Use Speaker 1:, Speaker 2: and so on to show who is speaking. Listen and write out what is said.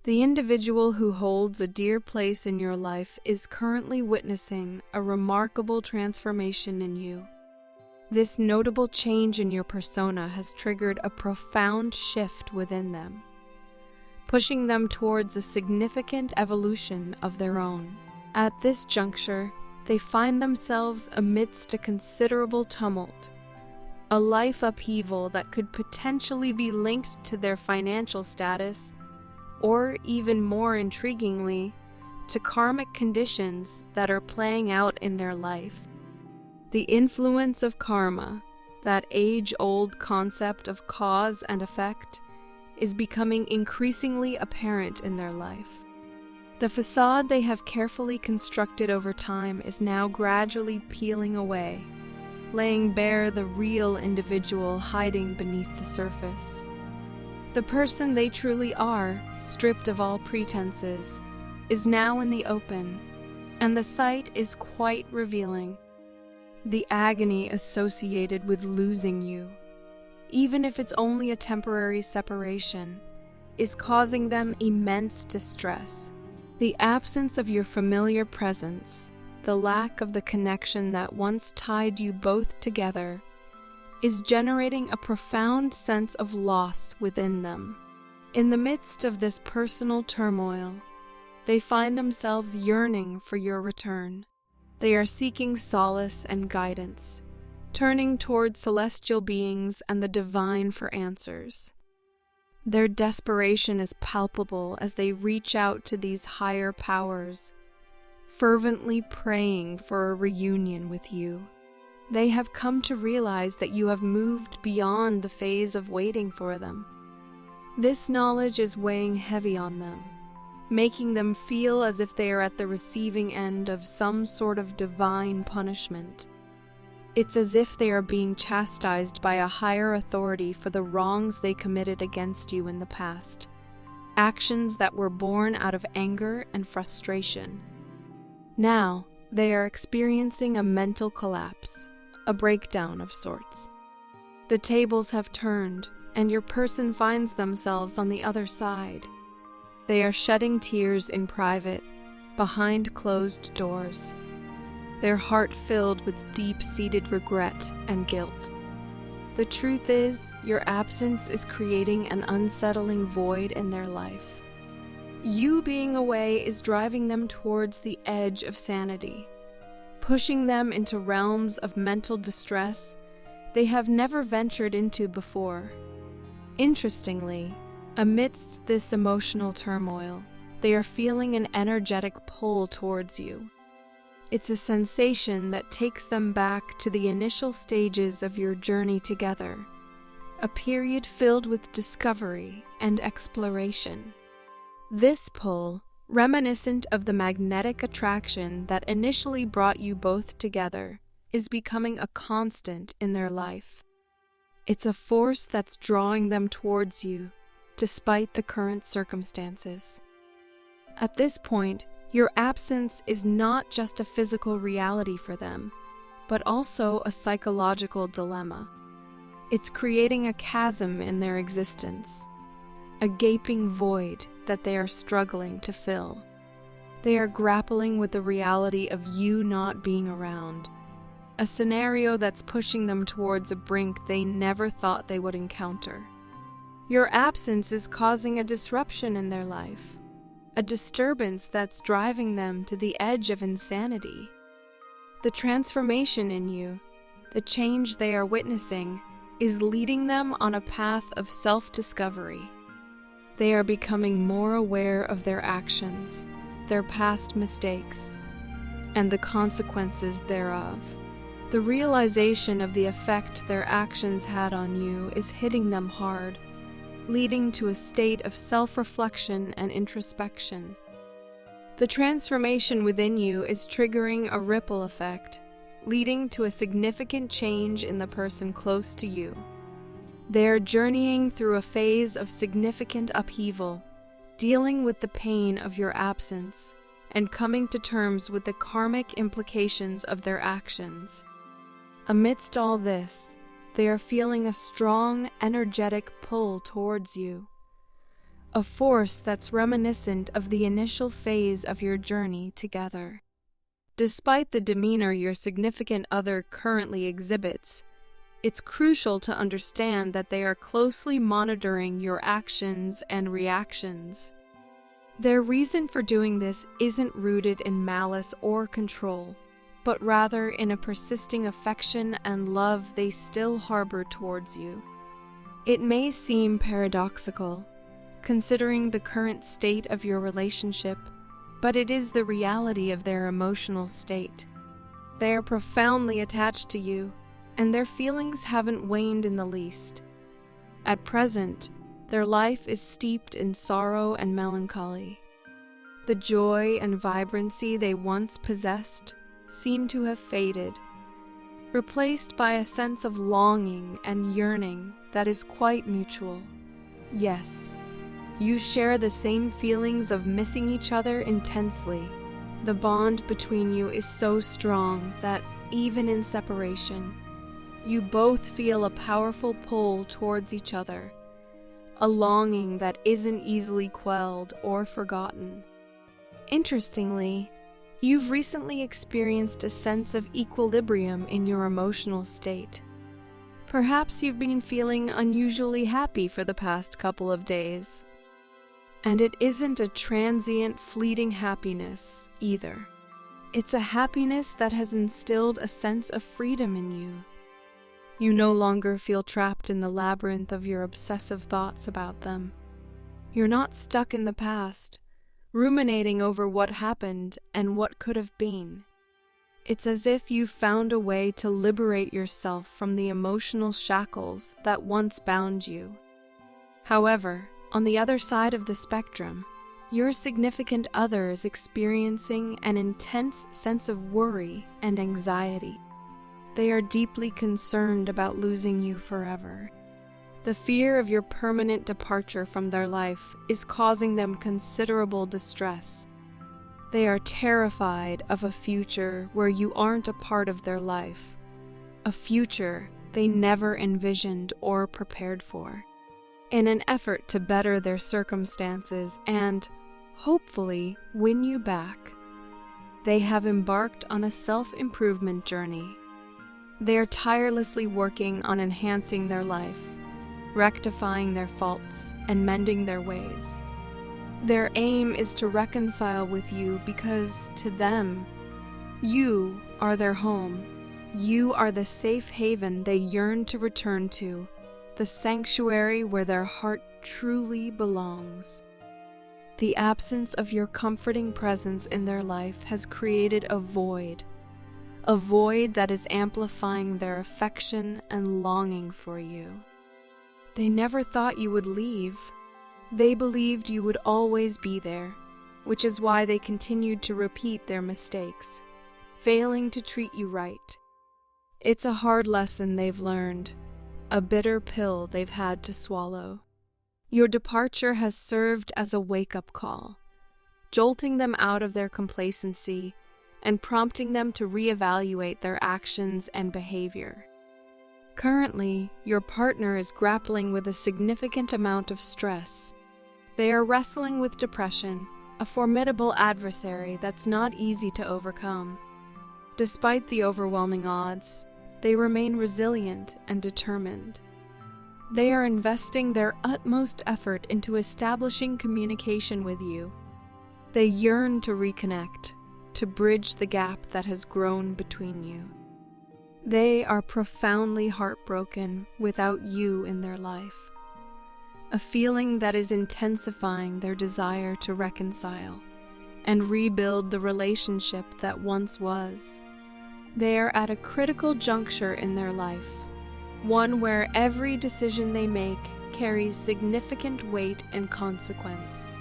Speaker 1: The individual who holds a dear place in your life is currently witnessing a remarkable transformation in you. This notable change in your persona has triggered a profound shift within them, pushing them towards a significant evolution of their own. At this juncture, they find themselves amidst a considerable tumult, a life upheaval that could potentially be linked to their financial status, or even more intriguingly, to karmic conditions that are playing out in their life. The influence of karma, that age-old concept of cause and effect, is becoming increasingly apparent in their life. The facade they have carefully constructed over time is now gradually peeling away, laying bare the real individual hiding beneath the surface. The person they truly are, stripped of all pretenses, is now in the open, and the sight is quite revealing. The agony associated with losing you, even if it's only a temporary separation, is causing them immense distress. The absence of your familiar presence, the lack of the connection that once tied you both together, is generating a profound sense of loss within them. In the midst of this personal turmoil, they find themselves yearning for your return. They are seeking solace and guidance, turning toward celestial beings and the divine for answers. Their desperation is palpable as they reach out to these higher powers, fervently praying for a reunion with you. They have come to realize that you have moved beyond the phase of waiting for them. This knowledge is weighing heavy on them, making them feel as if they are at the receiving end of some sort of divine punishment. It's as if they are being chastised by a higher authority for the wrongs they committed against you in the past, actions that were born out of anger and frustration. Now, they are experiencing a mental collapse, a breakdown of sorts. The tables have turned, and your person finds themselves on the other side. They are shedding tears in private, behind closed doors, their heart filled with deep-seated regret and guilt. The truth is, your absence is creating an unsettling void in their life. You being away is driving them towards the edge of sanity, pushing them into realms of mental distress they have never ventured into before. Interestingly, amidst this emotional turmoil, they are feeling an energetic pull towards you. It's a sensation that takes them back to the initial stages of your journey together, a period filled with discovery and exploration. This pull, reminiscent of the magnetic attraction that initially brought you both together, is becoming a constant in their life. It's a force that's drawing them towards you, despite the current circumstances. At this point, your absence is not just a physical reality for them, but also a psychological dilemma. It's creating a chasm in their existence, a gaping void that they are struggling to fill. They are grappling with the reality of you not being around, a scenario that's pushing them towards a brink they never thought they would encounter. Your absence is causing a disruption in their life, a disturbance that's driving them to the edge of insanity. The transformation in you, the change they are witnessing, is leading them on a path of self-discovery. They are becoming more aware of their actions, their past mistakes, and the consequences thereof. The realization of the effect their actions had on you is hitting them hard, leading to a state of self-reflection and introspection. The transformation within you is triggering a ripple effect, leading to a significant change in the person close to you. They are journeying through a phase of significant upheaval, dealing with the pain of your absence, and coming to terms with the karmic implications of their actions. Amidst all this, they are feeling a strong, energetic pull towards you, a force that's reminiscent of the initial phase of your journey together. Despite the demeanor your significant other currently exhibits, it's crucial to understand that they are closely monitoring your actions and reactions. Their reason for doing this isn't rooted in malice or control, but rather in a persisting affection and love they still harbor towards you. It may seem paradoxical, considering the current state of your relationship, but it is the reality of their emotional state. They are profoundly attached to you, and their feelings haven't waned in the least. At present, their life is steeped in sorrow and melancholy. The joy and vibrancy they once possessed seem to have faded, replaced by a sense of longing and yearning that is quite mutual. Yes, you share the same feelings of missing each other intensely. The bond between you is so strong that, even in separation, you both feel a powerful pull towards each other, a longing that isn't easily quelled or forgotten. Interestingly, you've recently experienced a sense of equilibrium in your emotional state. Perhaps you've been feeling unusually happy for the past couple of days. And it isn't a transient, fleeting happiness either. It's a happiness that has instilled a sense of freedom in you. You no longer feel trapped in the labyrinth of your obsessive thoughts about them. You're not stuck in the past, ruminating over what happened and what could have been. It's as if you found a way to liberate yourself from the emotional shackles that once bound you. However, on the other side of the spectrum, your significant other is experiencing an intense sense of worry and anxiety. They are deeply concerned about losing you forever. The fear of your permanent departure from their life is causing them considerable distress. They are terrified of a future where you aren't a part of their life, a future they never envisioned or prepared for. In an effort to better their circumstances and, hopefully, win you back, they have embarked on a self-improvement journey. They are tirelessly working on enhancing their life, rectifying their faults, and mending their ways. Their aim is to reconcile with you because, to them, you are their home. You are the safe haven they yearn to return to, the sanctuary where their heart truly belongs. The absence of your comforting presence in their life has created a void that is amplifying their affection and longing for you. They never thought you would leave. They believed you would always be there, which is why they continued to repeat their mistakes, failing to treat you right. It's a hard lesson they've learned, a bitter pill they've had to swallow. Your departure has served as a wake-up call, jolting them out of their complacency and prompting them to reevaluate their actions and behavior. Currently, your partner is grappling with a significant amount of stress. They are wrestling with depression, a formidable adversary that's not easy to overcome. Despite the overwhelming odds, they remain resilient and determined. They are investing their utmost effort into establishing communication with you. They yearn to reconnect, to bridge the gap that has grown between you. They are profoundly heartbroken without you in their life, a feeling that is intensifying their desire to reconcile and rebuild the relationship that once was. They are at a critical juncture in their life, one where every decision they make carries significant weight and consequence.